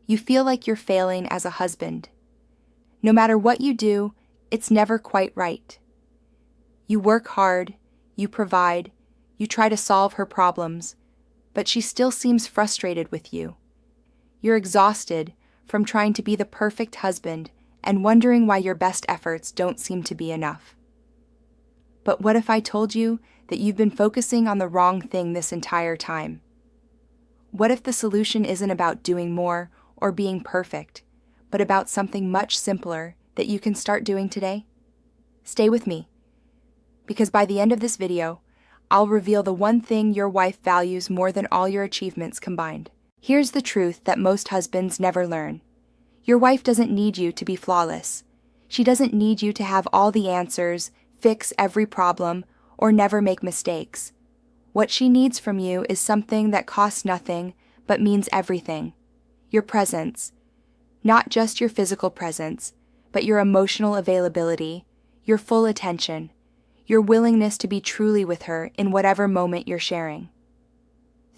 You feel like you're failing as a husband. No matter what you do, it's never quite right. You work hard, you provide, you try to solve her problems, but she still seems frustrated with you. You're exhausted from trying to be the perfect husband and wondering why your best efforts don't seem to be enough. But what if I told you that you've been focusing on the wrong thing this entire time? What if the solution isn't about doing more or being perfect, but about something much simpler that you can start doing today? Stay with me, because by the end of this video, I'll reveal the one thing your wife values more than all your achievements combined. Here's the truth that most husbands never learn. Your wife doesn't need you to be flawless. She doesn't need you to have all the answers, fix every problem, or never make mistakes. What she needs from you is something that costs nothing but means everything. Your presence. Not just your physical presence, but your emotional availability, your full attention, your willingness to be truly with her in whatever moment you're sharing.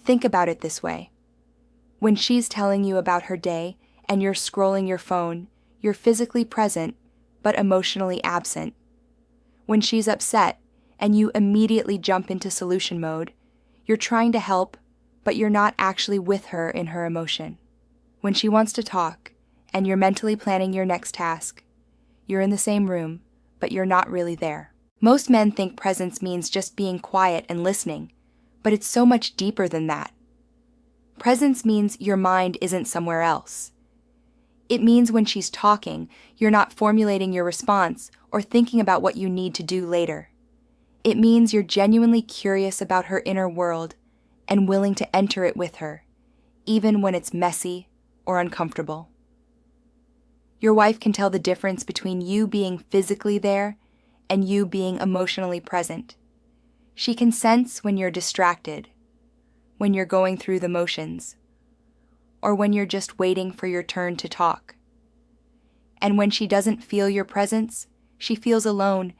Think about it this way. When she's telling you about her day and you're scrolling your phone, you're physically present, but emotionally absent. When she's upset and you immediately jump into solution mode, you're trying to help, but you're not actually with her in her emotion. When she wants to talk and you're mentally planning your next task, you're in the same room, but you're not really there. Most men think presence means just being quiet and listening, but it's so much deeper than that. Presence means your mind isn't somewhere else. It means when she's talking, you're not formulating your response or thinking about what you need to do later. It means you're genuinely curious about her inner world and willing to enter it with her, even when it's messy or uncomfortable. Your wife can tell the difference between you being physically there and you being emotionally present. She can sense when you're distracted, when you're going through the motions, or when you're just waiting for your turn to talk. And when she doesn't feel your presence, she feels alone,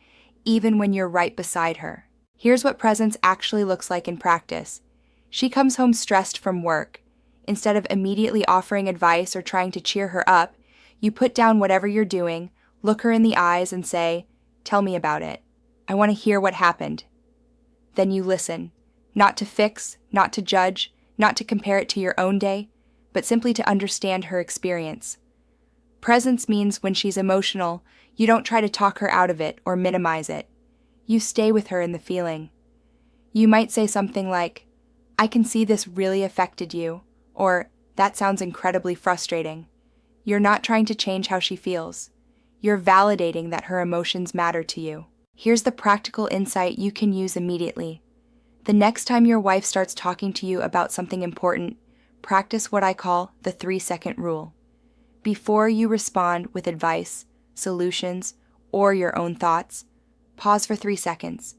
even when you're right beside her. Here's what presence actually looks like in practice. She comes home stressed from work. Instead of immediately offering advice or trying to cheer her up, you put down whatever you're doing, look her in the eyes and say, "Tell me about it. I want to hear what happened." Then you listen, not to fix, not to judge, not to compare it to your own day, but simply to understand her experience. Presence means when she's emotional, you don't try to talk her out of it or minimize it. You stay with her in the feeling. You might say something like, "I can see this really affected you," or "That sounds incredibly frustrating." You're not trying to change how she feels. You're validating that her emotions matter to you. Here's the practical insight you can use immediately. The next time your wife starts talking to you about something important, practice what I call the 3-second rule. Before you respond with advice, solutions, or your own thoughts, pause for 3 seconds.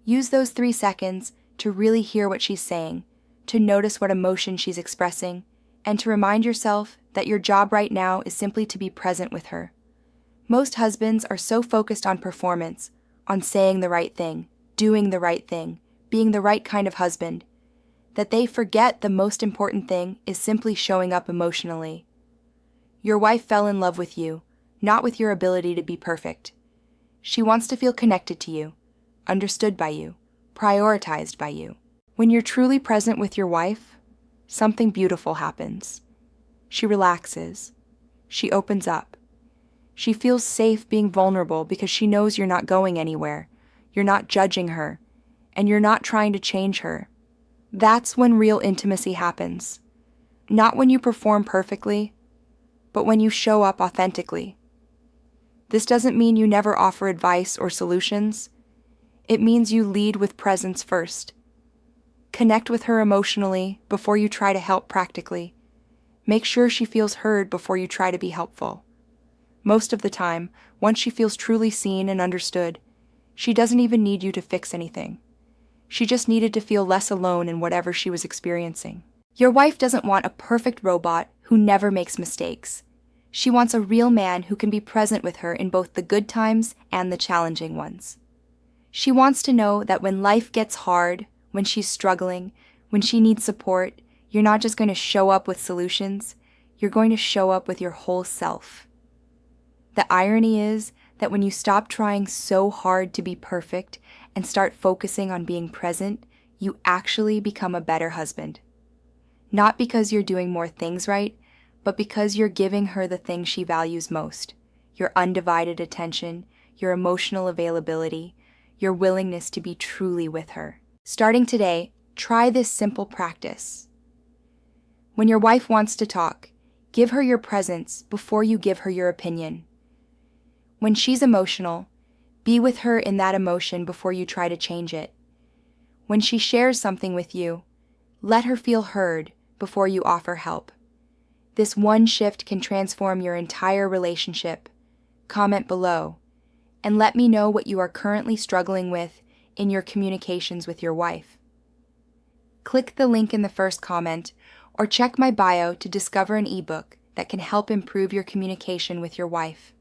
Use those 3 seconds to really hear what she's saying, to notice what emotion she's expressing, and to remind yourself that your job right now is simply to be present with her. Most husbands are so focused on performance, on saying the right thing, doing the right thing, being the right kind of husband, that they forget the most important thing is simply showing up emotionally. Your wife fell in love with you, not with your ability to be perfect. She wants to feel connected to you, understood by you, prioritized by you. When you're truly present with your wife, something beautiful happens. She relaxes. She opens up. She feels safe being vulnerable because she knows you're not going anywhere. You're not judging her, and you're not trying to change her. That's when real intimacy happens. Not when you perform perfectly, but when you show up authentically. This doesn't mean you never offer advice or solutions. It means you lead with presence first. Connect with her emotionally before you try to help practically. Make sure she feels heard before you try to be helpful. Most of the time, once she feels truly seen and understood, she doesn't even need you to fix anything. She just needed to feel less alone in whatever she was experiencing. Your wife doesn't want a perfect robot who never makes mistakes. She wants a real man who can be present with her in both the good times and the challenging ones. She wants to know that when life gets hard, when she's struggling, when she needs support, you're not just going to show up with solutions. you're going to show up with your whole self. The irony is that when you stop trying so hard to be perfect and start focusing on being present, you actually become a better husband. Not because you're doing more things right, but because you're giving her the thing she values most: your undivided attention, your emotional availability, your willingness to be truly with her. Starting today, try this simple practice. When your wife wants to talk, give her your presence before you give her your opinion. When she's emotional, be with her in that emotion before you try to change it. When she shares something with you, let her feel heard before you offer help. This one shift can transform your entire relationship. Comment below and let me know what you are currently struggling with in your communications with your wife. Click the link in the first comment or check my bio to discover an ebook that can help improve your communication with your wife.